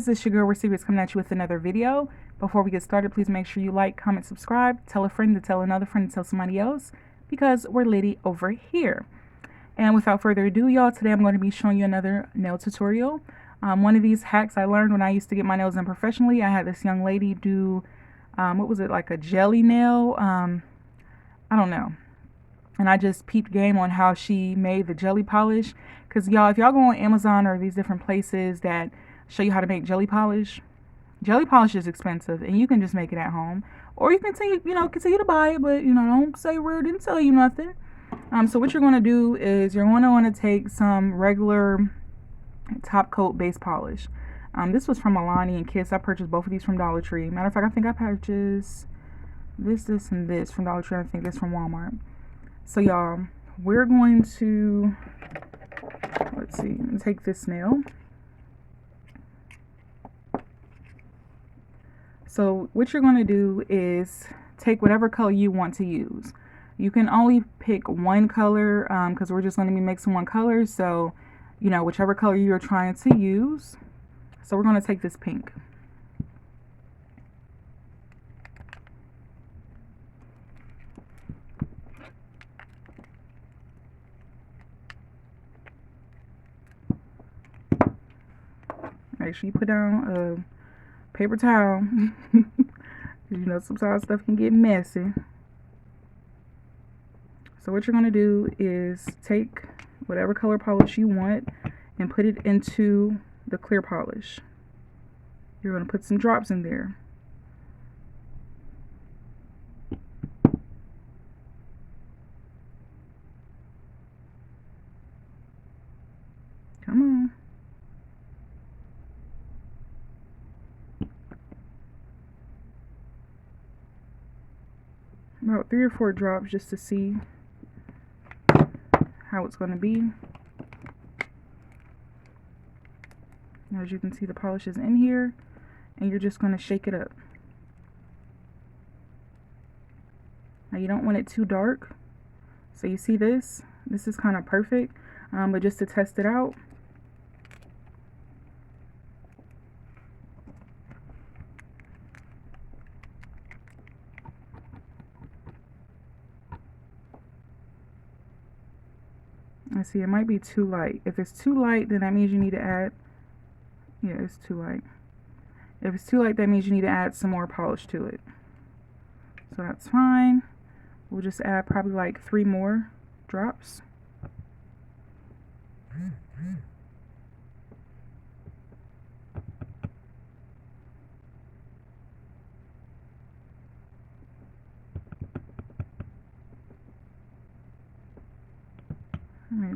guys, it's your girl Receivers coming at you with another video. Before we get started, please make sure you like, comment, subscribe, tell a friend to tell another friend to tell somebody else, because we're litty over here. And without further ado, y'all, today I'm going to be showing you another nail tutorial. One of these hacks I learned when I used to get my nails done professionally. I had this young lady do, what was it, like a jelly nail? I don't know. And I just peeped game on how she made the jelly polish. Because y'all, if y'all go on Amazon or these different places that show you how to make jelly polish is expensive, and you can just make it at home. Or you continue to buy it, but don't say Rare didn't tell you nothing. So what you're going to do is you're going to want to take some regular top coat base polish. This was from Alani and Kiss. I purchased both of these from Dollar Tree. Matter of fact, I think I purchased this, and this from Dollar Tree. I think this from Walmart. So y'all, we're going to, let's see, take this nail. So what you're going to do is take whatever color you want to use. You can only pick one color because we're just going to be mixing one color. So, whichever color you're trying to use. So we're going to take this pink. Make sure you put down a paper towel. Sometimes stuff can get messy. So what you're going to do is take whatever color polish you want and put it into the clear polish. You're going to put some drops in there. Come on. About 3 or 4 drops just to see how it's going to be. As you can see, the polish is in here, and you're just going to shake it up. Now you don't want it too dark, so you see this is kind of perfect, but just to test it out, I see it might be too light. If it's too light, then that means you need to add, yeah, it's too light. If it's too light, that means you need to add some more polish to it. So that's fine. We'll just add probably like 3 more drops.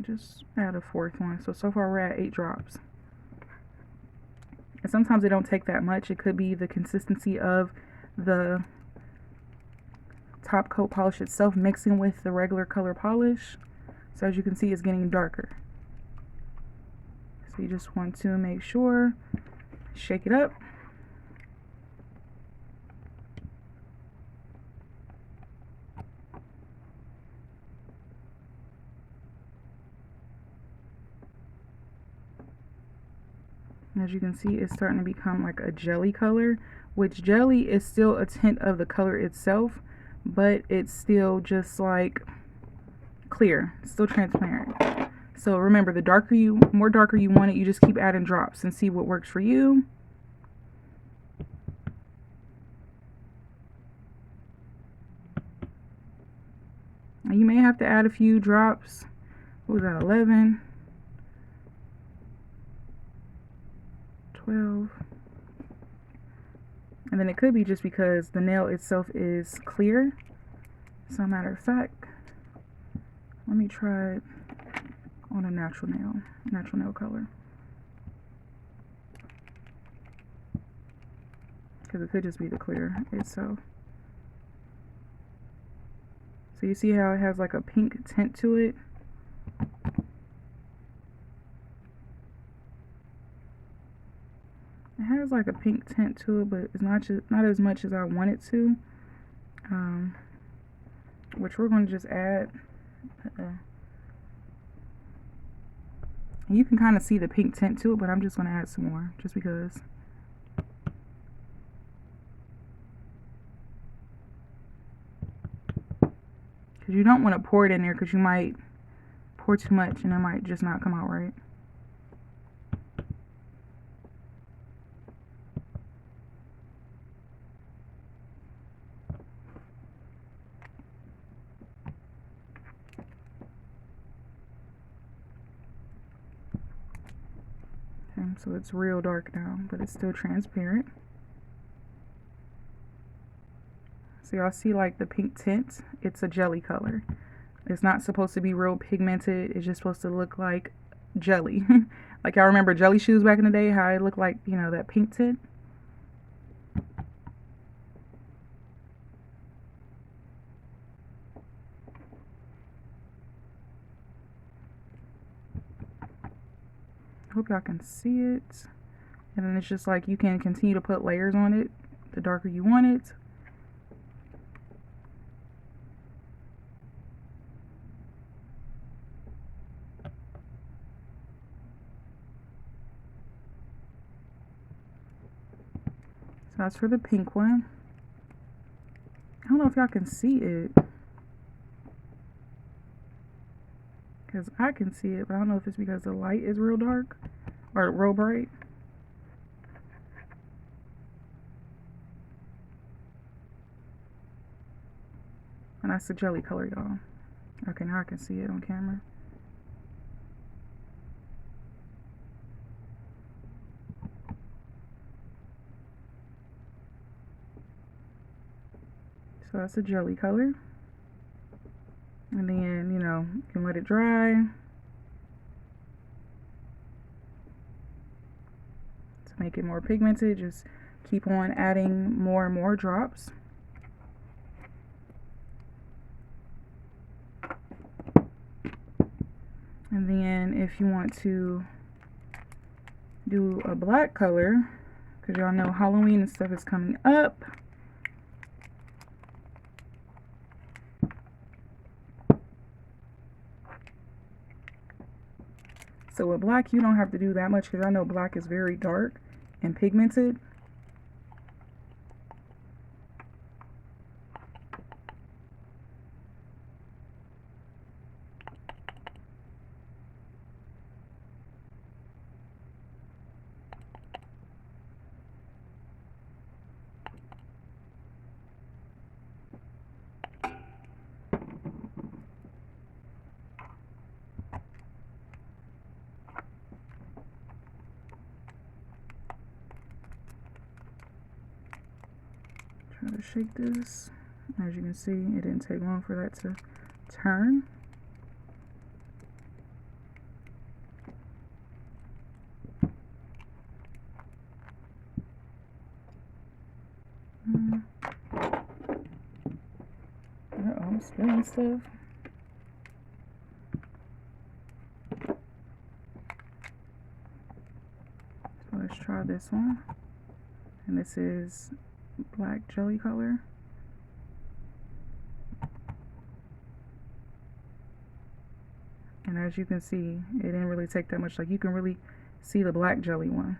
Just add a 4th one. So far we're at 8 drops. And sometimes they don't take that much. It could be the consistency of the top coat polish itself mixing with the regular color polish. So as you can see, it's getting darker. So you just want to make sure, shake it up. As you can see, it's starting to become like a jelly color, which jelly is still a tint of the color itself, but it's still just like clear, it's still transparent. So remember, the more darker you want it, you just keep adding drops and see what works for you. Now you may have to add a few drops. What was that, 11? 12. And then it could be just because the nail itself is clear. So matter of fact, let me try it on a natural nail color, because it could just be the clear itself. So you see how it has like a pink tint to it. It has like a pink tint to it, but it's not as much as I want it to. Which we're going to just add. You can kind of see the pink tint to it, but I'm just going to add some more just because because you don't want to pour it in there because you might pour too much and it might just not come out right. Okay, so it's real dark now, but it's still transparent. So y'all see like the pink tint? It's a jelly color. It's not supposed to be real pigmented. It's just supposed to look like jelly. Like y'all remember jelly shoes back in the day, how it looked like, you know, that pink tint? I hope y'all can see it. And then it's just like you can continue to put layers on it the darker you want it. So that's for the pink one. I don't know if y'all can see it, because I can see it, but I don't know if it's because the light is real dark or real bright. And that's the jelly color, y'all. Okay, now I can see it on camera. So that's a jelly color. And then, you know, you can let it dry. To make it more pigmented, just keep on adding more and more drops. And then if you want to do a black color, because y'all know Halloween and stuff is coming up. So with black, you don't have to do that much, because I know black is very dark and pigmented. Try to shake this. As you can see, it didn't take long for that to turn. I'm spilling stuff. So let's try this one. And this is black jelly color. And as you can see, it didn't really take that much. Like, you can really see the black jelly one.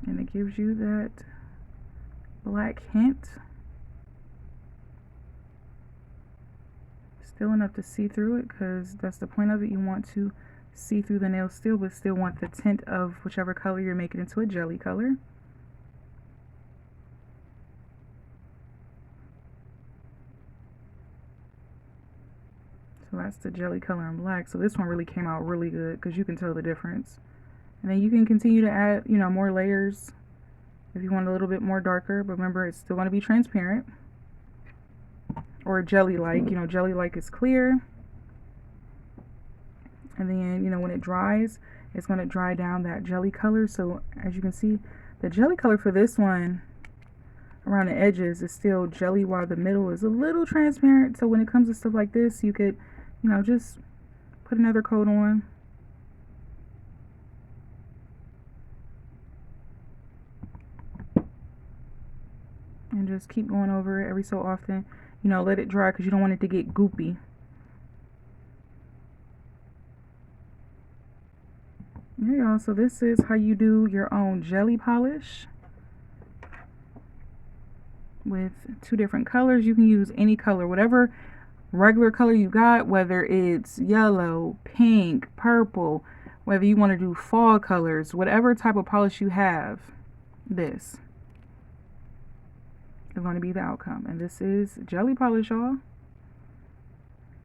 And it gives you that black hint. Still enough to see through it, because that's the point of it. You want to see through the nail still, but still want the tint of whichever color you're making into a jelly color. So that's the jelly color in black. So this one really came out really good, because you can tell the difference. And then you can continue to add, you know, more layers if you want a little bit more darker, but remember, it's still going to be transparent. Or jelly-like, you know, jelly-like is clear. And then, you know, when it dries, it's going to dry down that jelly color. So as you can see, the jelly color for this one around the edges is still jelly, while the middle is a little transparent. So when it comes to stuff like this, you could, you know, just put another coat on. And just keep going over it every so often. You know, let it dry, because you don't want it to get goopy. There you y'all, so this is how you do your own jelly polish with 2 different colors. You can use any color, whatever regular color you got, whether it's yellow, pink, purple, whether you want to do fall colors, whatever type of polish you have, this is going to be the outcome. And this is jelly polish, y'all.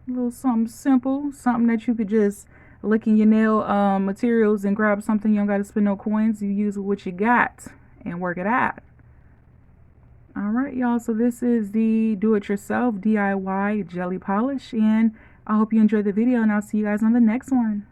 A little something simple, something that you could just look in your nail materials and grab something. You don't got to spend no coins. You use what you got and work it out. All right, y'all, so this is the do-it-yourself DIY jelly polish, and I hope you enjoyed the video, and I'll see you guys on the next one.